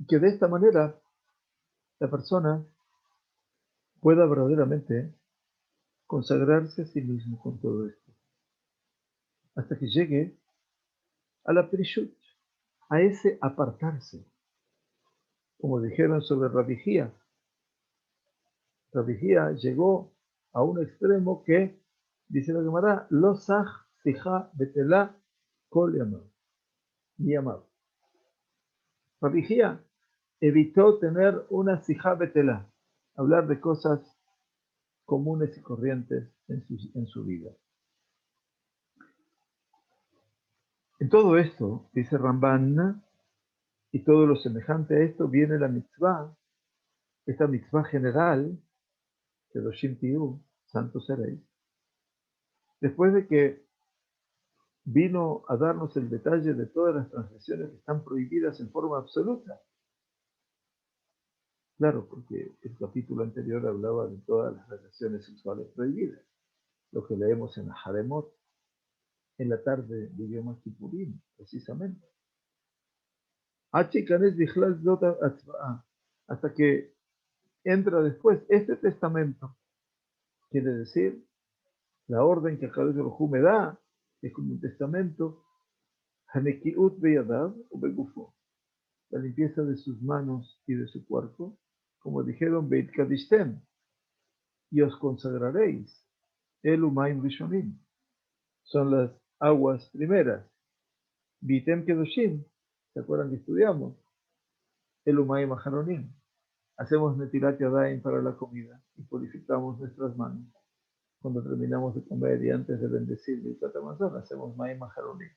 Que de esta manera la persona pueda verdaderamente consagrarse a sí mismo con todo esto, hasta que llegue a la prishut, a ese apartarse, como dijeron sobre Rabijía. Rabijía llegó a un extremo que, dice la Gemara, lo saj sija betelá kol yamav. Rabijía evitó tener una sija betelá, hablar de cosas comunes y corrientes en su vida. En todo esto, dice Ramban, y todo lo semejante a esto, viene la mitzvah, esta mitzvah general, Kedoshim Tiyu, santos seréis, después de que vino a darnos el detalle de todas las transgresiones que están prohibidas en forma absoluta. Claro, porque el capítulo anterior hablaba de todas las relaciones sexuales prohibidas, lo que leemos en la Haremot, en la tarde de Yom Kippurim, precisamente. Hasta que entra después este testamento, quiere decir, la orden que Akadosh Baruj Hu me da es como un testamento, Hanekiut beyadav o begufo, la limpieza de sus manos y de su cuerpo, como dijeron, Beit Kadishtem, y os consagraréis, el Umayim Rishonim, son las aguas primeras, Bitem Kedoshim, ¿se acuerdan que estudiamos? El Umayim Aharonim, hacemos Netilat Yadayim para la comida y purificamos nuestras manos. Cuando terminamos de comer y antes de bendecir el Tatamazón, hacemos Mayim Aharonim.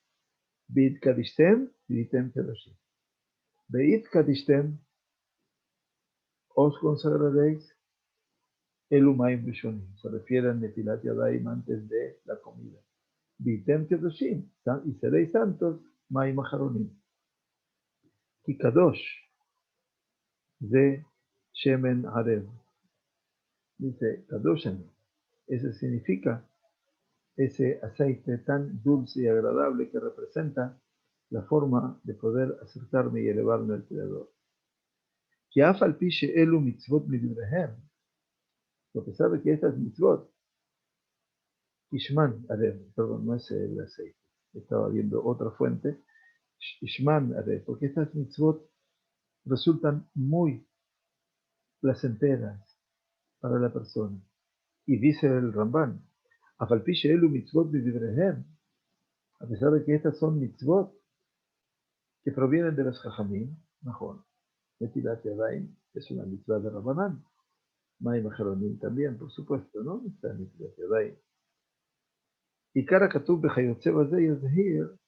Beit Kadishtem, Bitem Kedoshim. Beit Kadishtem, os consagraréis el Umayim Rishonim. Se refiere a Netilat Yadayim antes de la comida. Bitem Kedoshim, y seréis santos, Mayim Aharonim. Y Kadosh, de Shemen Harev. Dice Kadoshani. Eso significa ese aceite tan dulce y agradable que representa la forma de poder acercarme y elevarme al Creador. Que afal pishe elu mitzvot midibrehem, lo que sabe que estas mitzvot, Ishman Arev, perdón, no es el aceite, estaba viendo otra fuente, Ishman Arev, porque estas mitzvot resultan muy placenteras para la persona. Y dice el Ramban, afal pishe elu mitzvot midibrehem, a pesar de que estas son mitzvot que provienen de los Jajamim, mejor. Netilat Yadayim es una mitzvah de Rabbanán. Mayim Aharonim también, por supuesto, ¿no? Está Netilat Yadayim. Y Kara Katub Bechayotze Bazei Yazhir,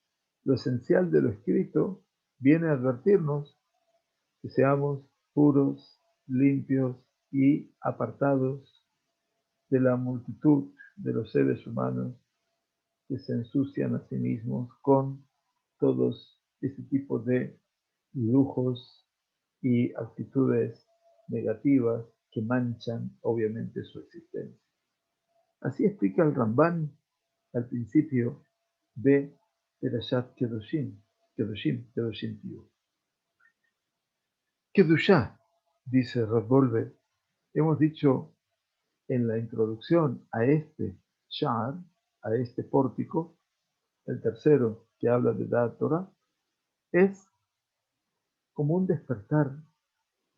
lo esencial de lo escrito, viene a advertirnos que seamos puros, limpios y apartados de la multitud de los seres humanos que se ensucian a sí mismos con todos este tipo de lujos y actitudes negativas que manchan obviamente su existencia. Así explica el Ramban al principio de Perashat Kedoshim, Kedoshim Tiyu. Kedushá, dice Rav Wolbe, hemos dicho en la introducción a este Sha'ar, a este pórtico, el tercero que habla de Da'at Torah, es como un despertar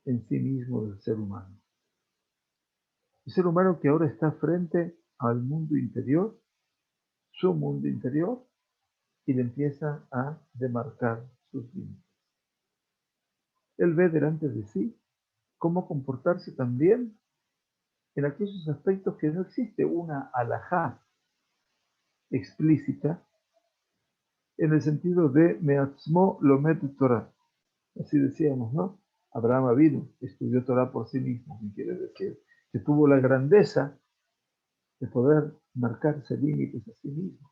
en sí mismo del ser humano. El ser humano que ahora está frente al mundo interior, su mundo interior, y le empieza a demarcar sus límites. Él ve delante de sí cómo comportarse también en aquellos aspectos que no existe una alajá explícita en el sentido de meatzmo lomet Torah. Así decíamos, ¿no? Abraham vino, estudió Torah por sí mismo, y quiere decir que tuvo la grandeza de poder marcarse límites a sí mismo.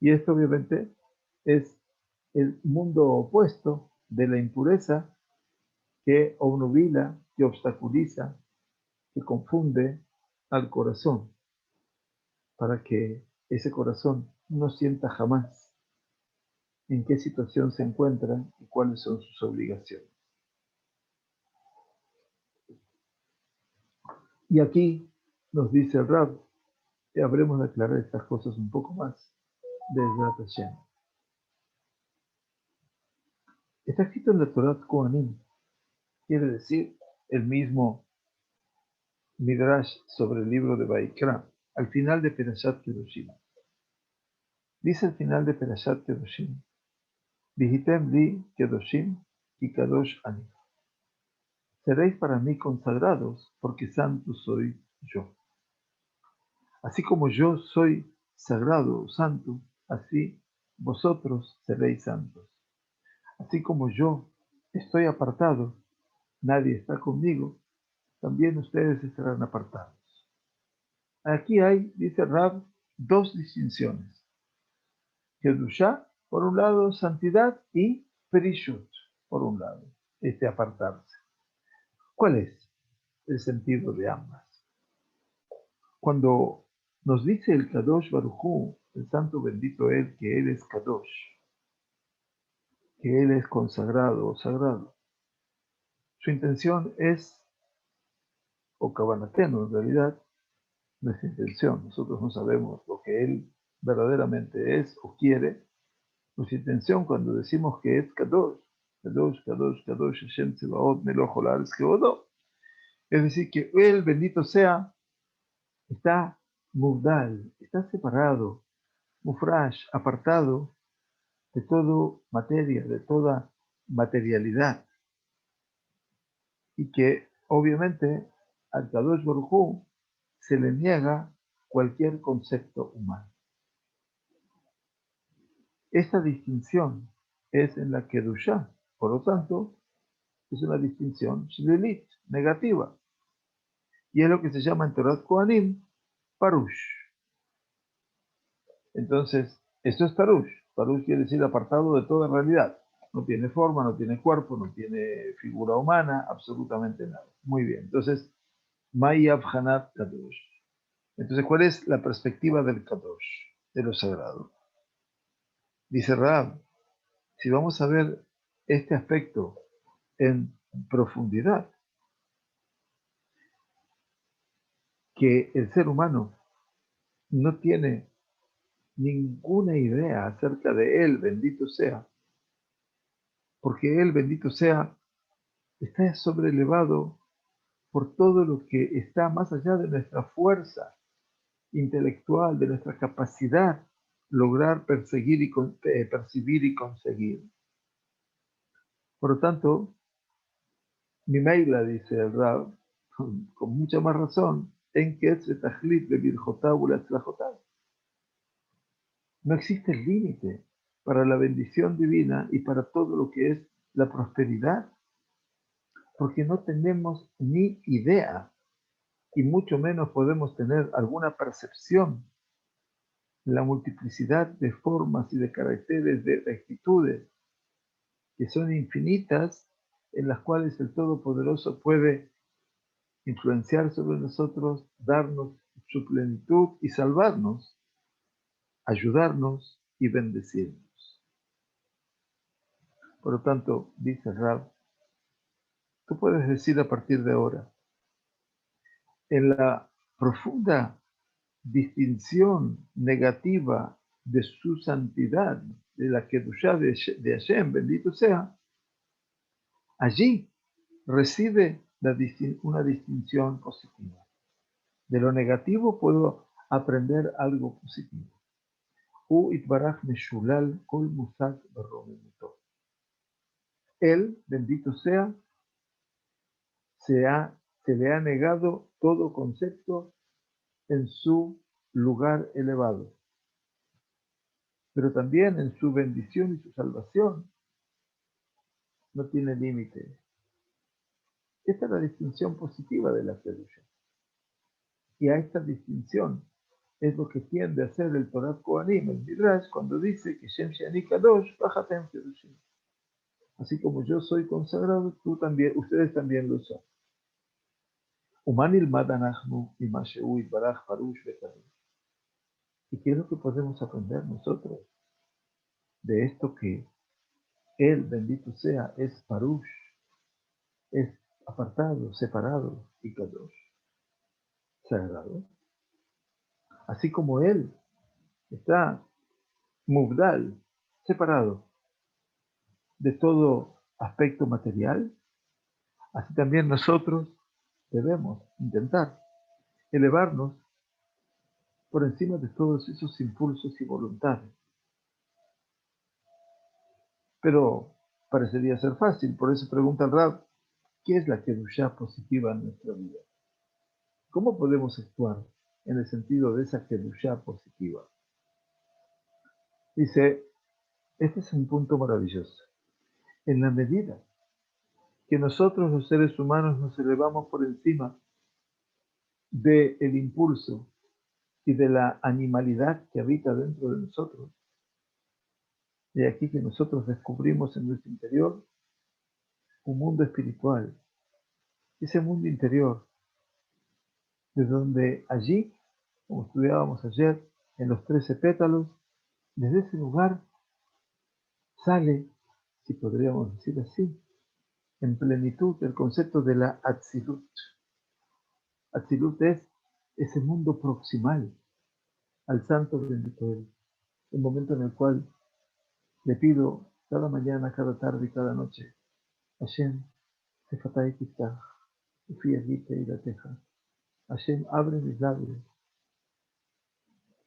Y esto obviamente es el mundo opuesto de la impureza que obnubila, que obstaculiza, que confunde al corazón, para que ese corazón no sienta jamás en qué situación se encuentra y cuáles son sus obligaciones. Y aquí nos dice el Rab que habremos de aclarar estas cosas un poco más desde Hashem. Está escrito en la Torah Kohanim, quiere decir el mismo Midrash sobre el libro de Vaikra, al final de Perashat Kedoshim. Dice al final de Perashat Kedoshim, Vihitem li Kedoshim y Kadosh Ani. Seréis para mí consagrados, porque santo soy yo. Así como yo soy sagrado o santo, así vosotros seréis santos. Así como yo estoy apartado, nadie está conmigo, también ustedes estarán apartados. Aquí hay, dice Rab, dos distinciones. Kedushá, por un lado, santidad, y Perishut, por un lado, apartarse. ¿Cuál es el sentido de ambas? Cuando nos dice el Kadosh Baruj Hu, el santo bendito Él, que Él es Kadosh, que Él es consagrado o sagrado, su intención es, o Kavanatenu en realidad, nuestra intención. Nosotros no sabemos lo que Él verdaderamente es o quiere. Nuestra intención cuando decimos que es Kadosh, Kadosh, Kadosh, Kadosh, Hashem Tzebaot, Melech Olam Kevodo, es decir, que Él, bendito sea, está mudal, está separado, mufrash, apartado de toda materia, de toda materialidad, y que obviamente al Kadosh Baruj Hu se le niega cualquier concepto humano. Esta distinción es en la Kedushá, por lo tanto, es una distinción shlilit, negativa, y es lo que se llama en Torat Kohanim Parush. Entonces, esto es Parush. Parush quiere decir apartado de toda realidad. No tiene forma, no tiene cuerpo, no tiene figura humana, absolutamente nada. Muy bien. Entonces, Mai Abhanat Kadosh. Entonces, ¿cuál es la perspectiva del Kadosh, de lo sagrado? Dice Raab, si vamos a ver este aspecto en profundidad, que el ser humano no tiene ninguna idea acerca de él, bendito sea, porque él, bendito sea, está sobrelevado por todo lo que está más allá de nuestra fuerza intelectual, de nuestra capacidad lograr perseguir y percibir y conseguir. Por lo tanto, Mimeila, dice el Rab, con mucha más razón, en que no existe límite para la bendición divina y para todo lo que es la prosperidad, porque no tenemos ni idea y mucho menos podemos tener alguna percepción de la multiplicidad de formas y de caracteres, de actitudes que son infinitas, en las cuales el Todopoderoso puede influenciar sobre nosotros, darnos su plenitud y salvarnos, ayudarnos y bendecirnos. Por lo tanto, dice Rab, tú puedes decir a partir de ahora, en la profunda distinción negativa de su santidad, de la Kedushá de Hashem, bendito sea, allí recibe una distinción positiva. De lo negativo puedo aprender algo positivo. Él, bendito sea, se le ha negado todo concepto en su lugar elevado, pero también en su bendición y su salvación no tiene límite. Esta es la distinción positiva de la Kedusha. Y a esta distinción es lo que tiende a hacer el Torah Kohanim, el Midrash, cuando dice que Shem Shani Kadosh, Bajatem Kedushim. Así como yo soy consagrado, ustedes también lo son. Umanil Madanachnu y Masheu Baraj Parush Betarim. ¿Y qué es lo que podemos aprender nosotros de esto que Él, bendito sea, es Parush, es apartado, separado y Kadosh, sagrado? Así como Él está mubdal, separado de todo aspecto material, así también nosotros debemos intentar elevarnos por encima de todos esos impulsos y voluntades. Pero parecería ser fácil, por eso pregunta el Rab, ¿qué es la Kedushá positiva en nuestra vida? ¿Cómo podemos actuar en el sentido de esa Kedushá positiva? Dice, este es un punto maravilloso. En la medida que nosotros los seres humanos nos elevamos por encima del impulso y de la animalidad que habita dentro de nosotros, Y aquí que nosotros descubrimos en nuestro interior un mundo espiritual, ese mundo interior, de donde allí, como estudiábamos ayer, en los 13 pétalos, desde ese lugar sale, si podríamos decir así, en plenitud el concepto de la Atzilut. Atzilut es ese mundo proximal al Santo bendito Él, el momento en el cual le pido cada mañana, cada tarde y cada noche, Hashem, Sefatai Tiftach, Ufi Agite y la teja. Hashem, abre mis labios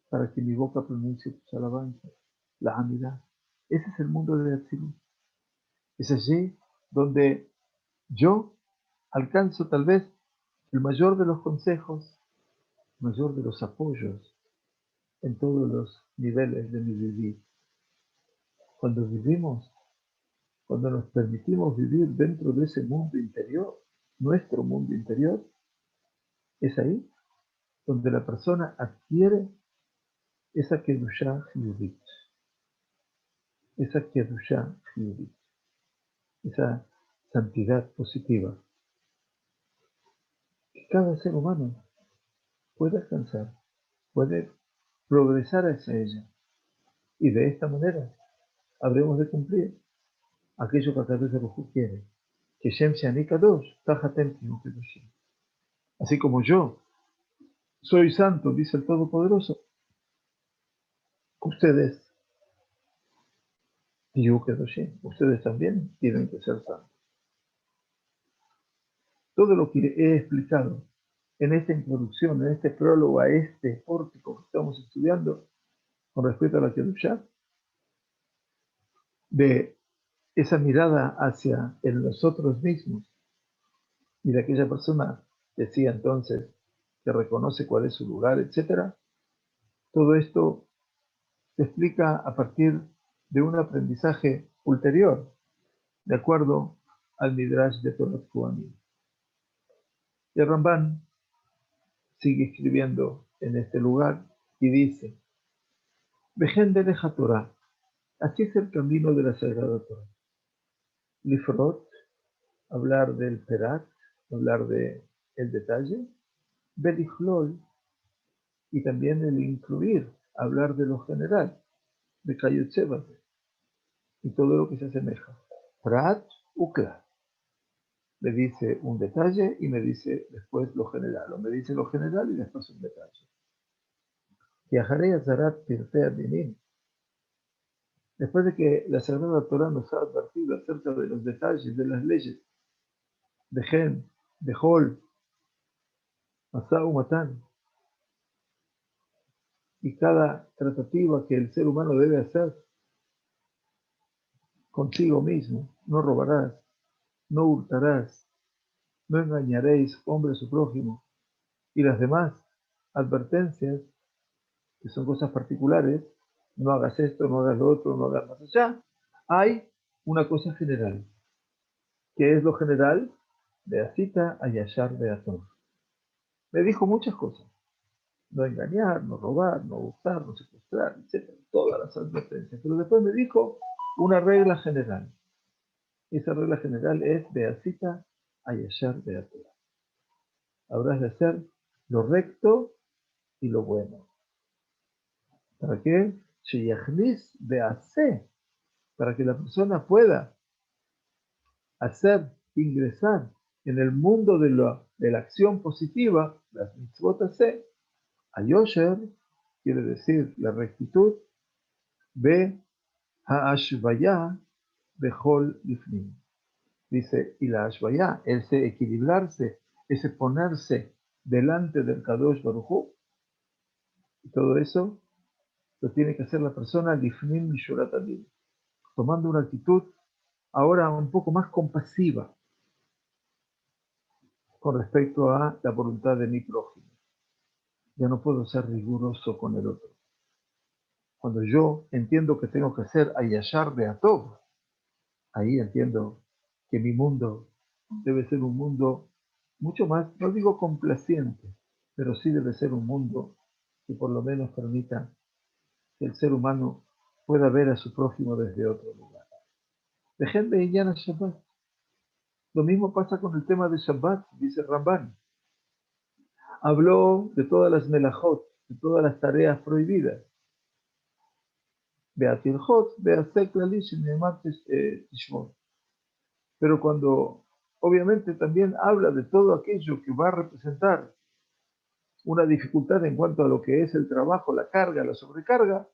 para que mi boca pronuncie tus alabanzas, la amidad. Ese es el mundo de Atzilut. Es allí donde yo alcanzo tal vez el mayor de los consejos, el mayor de los apoyos en todos los niveles de mi vivir. Cuando vivimos, cuando nos permitimos vivir dentro de ese mundo interior, nuestro mundo interior, es ahí donde la persona adquiere esa Kedushá Hiyuvit, esa Kedushá Hiyuvit, esa santidad positiva que cada ser humano puede alcanzar, puede progresar hacia ella. Y de esta manera habremos de cumplir aquello que Akadosh Baruj Hu quiere. Que Shem Shani Kadosh, Tahatem Tihu Kedoshim. Así como yo soy santo, dice el Todopoderoso, ustedes, Tihu Kedoshim, ustedes también tienen que ser santos. Todo lo que he explicado en esta introducción, en este prólogo a este pórtico que estamos estudiando con respecto a la Kedushá, de esa mirada hacia en nosotros mismos y de aquella persona, decía entonces, que reconoce cuál es su lugar, etc. Todo esto se explica a partir de un aprendizaje ulterior, de acuerdo al Midrash de Torah Kohanim. Y el Ramban sigue escribiendo en este lugar y dice, Vejen de Torah, así es el camino de la Sagrada Torah. Lifrot, hablar del Perat, hablar de el detalle, Belichlol, y también el incluir, hablar de lo general, de Kayutsebate, y todo lo que se asemeja. Prat Ukla. Me dice un detalle y me dice después lo general, o me dice lo general y después un detalle. Y Ajarei Zarat Pirtei Adinim, después de que la Sagrada Torah nos ha advertido acerca de los detalles de las leyes, de Gen, de Hol, Masau Matan, y cada tratativa que el ser humano debe hacer consigo mismo, no robarás, no hurtarás, no engañaréis hombre a su prójimo, y las demás advertencias, que son cosas particulares, no hagas esto, no hagas lo otro, no hagas más allá, hay una cosa general. ¿Qué es lo general? De Asita a Yashar de Atón. Me dijo muchas cosas. No engañar, no robar, no hurtar, no secuestrar, etc. Todas las advertencias. Pero después me dijo una regla general. Esa regla general es de Asita a Yashar de Atón. Habrás de hacer lo recto y lo bueno. ¿Para qué? Sheyachnis de hacer, para que la persona pueda hacer, ingresar en el mundo de la acción positiva, las mitzvot hace, a Yosher, quiere decir la rectitud, ve ha'ashvaya bechol lifnim. Dice, y la ashvaya, ese equilibrarse, ese ponerse delante del Kadosh Baruj Hu, y todo eso lo tiene que hacer la persona lifnim mishurat adin, tomando una actitud ahora un poco más compasiva con respecto a la voluntad de mi prójimo. Ya no puedo ser riguroso con el otro. Cuando yo entiendo que tengo que hacer ayashar de atov, ahí entiendo que mi mundo debe ser un mundo mucho más, no digo complaciente, pero sí debe ser un mundo que por lo menos permita que el ser humano pueda ver a su prójimo desde otro lugar. Dejen de Inyan Shabbat. Lo mismo pasa con el tema de Shabbat, dice Ramban. Habló de todas las melajot, de todas las tareas prohibidas. Beatilhot, Beasek Lalish, Neemar Tishmot. Pero cuando obviamente también habla de todo aquello que va a representar una dificultad en cuanto a lo que es el trabajo, la carga, la sobrecarga,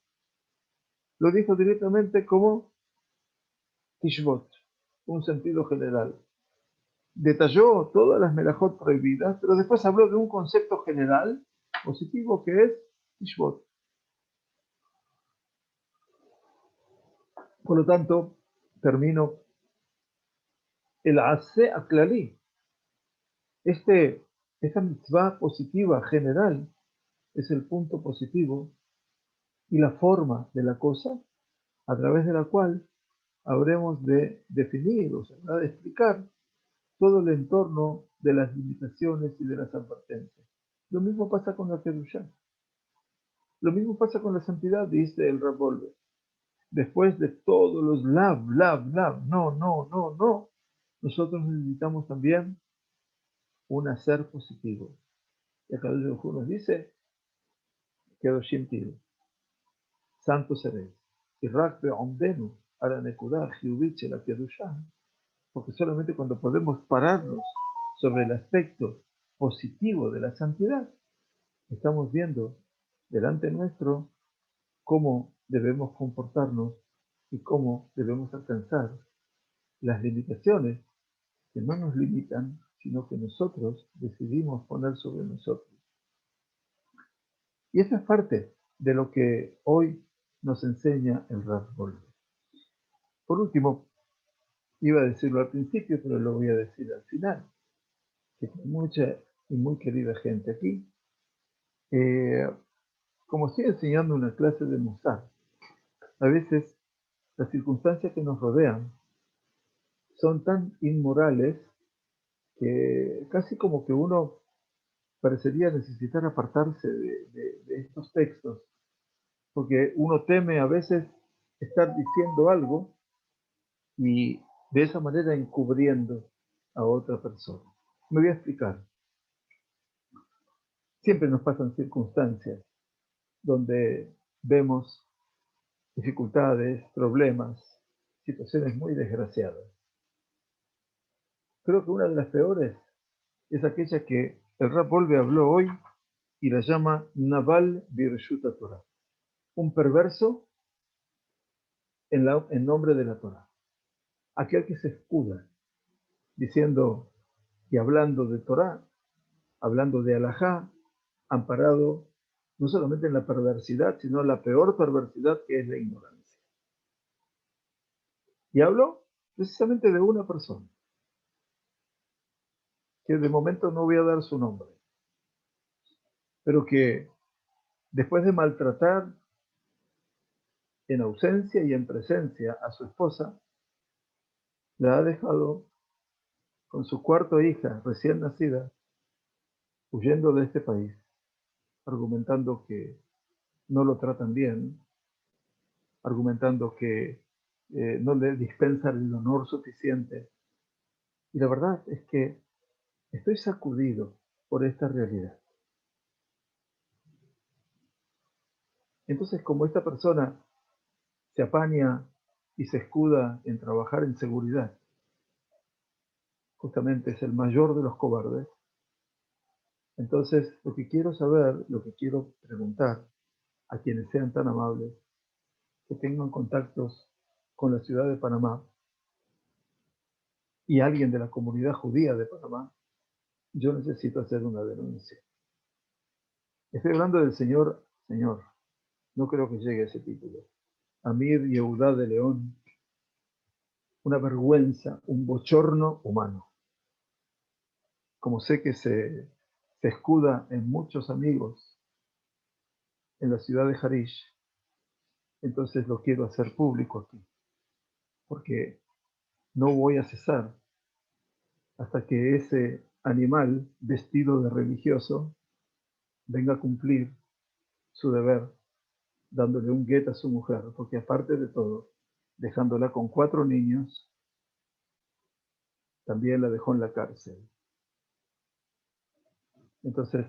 lo dijo directamente como Tishbot, un sentido general. Detalló todas las melajot prohibidas, pero después habló de un concepto general, positivo, que es Tishbot. Por lo tanto, termino el Ase Aklali. Esta mitzvah positiva general es el punto positivo y la forma de la cosa a través de la cual habremos de definir, o sea, de explicar todo el entorno de las limitaciones y de las advertencias. Lo mismo pasa con la Kedushá. Lo mismo pasa con la santidad, dice el Rav Wolbe. Después de todos los lav, no, nosotros necesitamos también un hacer positivo. Y acá el Hu nos dice, Kedoshim Tiru, santo seréis. Y Rak Be'omdenu, a la Nekudá, Jiubich, la Kedushá, porque solamente cuando podemos pararnos sobre el aspecto positivo de la santidad, estamos viendo delante nuestro cómo debemos comportarnos y cómo debemos alcanzar las limitaciones que no nos limitan, sino que nosotros decidimos poner sobre nosotros. Y esa es parte de lo que hoy nos enseña el Rav Wolbe. Por último, iba a decirlo al principio, pero lo voy a decir al final, que con mucha y muy querida gente aquí, como estoy enseñando una clase de Musar, a veces las circunstancias que nos rodean son tan inmorales que casi como que uno parecería necesitar apartarse de estos textos, porque uno teme a veces estar diciendo algo y de esa manera encubriendo a otra persona. Me voy a explicar. Siempre nos pasan circunstancias donde vemos dificultades, problemas, situaciones muy desgraciadas. Creo que una de las peores es aquella que el Rav Wolbe habló hoy y la llama Naval Birshuta Torah, un perverso en nombre de la Torah. Aquel que se escuda diciendo y hablando de Torah, hablando de Alajá, amparado no solamente en la perversidad, sino en la peor perversidad que es la ignorancia. Y hablo precisamente de una persona, que de momento no voy a dar su nombre, pero que después de maltratar en ausencia y en presencia a su esposa, la ha dejado con su cuarta hija recién nacida, huyendo de este país, argumentando que no lo tratan bien, argumentando que no le dispensan el honor suficiente. Y la verdad es que estoy sacudido por esta realidad. Entonces, como esta persona se apaña y se escuda en trabajar en seguridad, justamente es el mayor de los cobardes, entonces lo que quiero saber, lo que quiero preguntar a quienes sean tan amables, que tengan contactos con la ciudad de Panamá y alguien de la comunidad judía de Panamá, yo necesito hacer una denuncia. Estoy hablando del señor, no creo que llegue a ese título, Amir Yehudá de León, una vergüenza, un bochorno humano. Como sé que se escuda en muchos amigos en la ciudad de Harish, entonces lo quiero hacer público aquí, porque no voy a cesar hasta que ese animal vestido de religioso venga a cumplir su deber dándole un guet a su mujer, porque aparte de todo, dejándola con 4 niños, también la dejó en la cárcel. Entonces,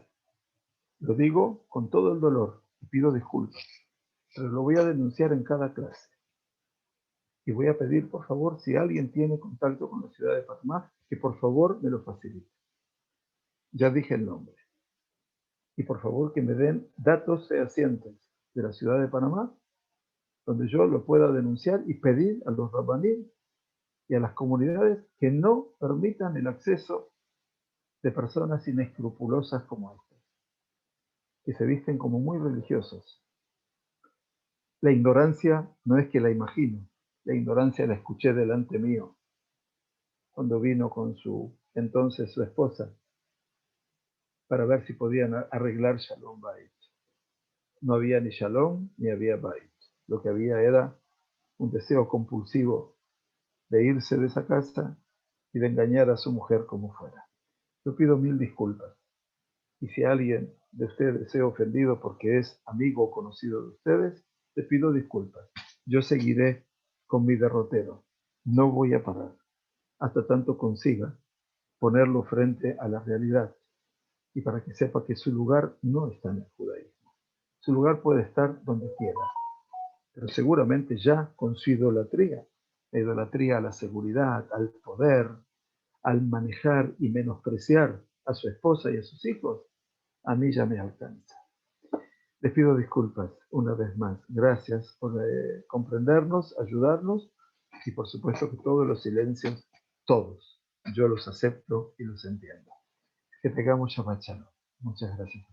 lo digo con todo el dolor y pido disculpas, pero lo voy a denunciar en cada clase. Y voy a pedir, por favor, si alguien tiene contacto con la ciudad de Panamá, que por favor me lo facilite. Ya dije el nombre. Y por favor que me den datos fehacientes de la ciudad de Panamá, donde yo lo pueda denunciar y pedir a los rabanim y a las comunidades que no permitan el acceso de personas inescrupulosas como estas, que se visten como muy religiosos. La ignorancia no es que la imagino, la ignorancia la escuché delante mío, cuando vino con su esposa, para ver si podían arreglar Shalom Bait. No había ni Shalom ni había Bait. Lo que había era un deseo compulsivo de irse de esa casa y de engañar a su mujer como fuera. Yo pido 1000 disculpas. Y si alguien de ustedes se ha ofendido porque es amigo o conocido de ustedes, te pido disculpas. Yo seguiré con mi derrotero. No voy a parar hasta tanto consiga ponerlo frente a la realidad y para que sepa que su lugar no está en el judaísmo. Su lugar puede estar donde quiera, pero seguramente ya con su idolatría, la idolatría a la seguridad, al poder, al manejar y menospreciar a su esposa y a sus hijos, a mí ya me alcanza. Les pido disculpas una vez más. Gracias por comprendernos, ayudarnos y por supuesto que todos los silencios, todos, yo los acepto y los entiendo. Que tengamos Shabbat Shalom. Muchas gracias.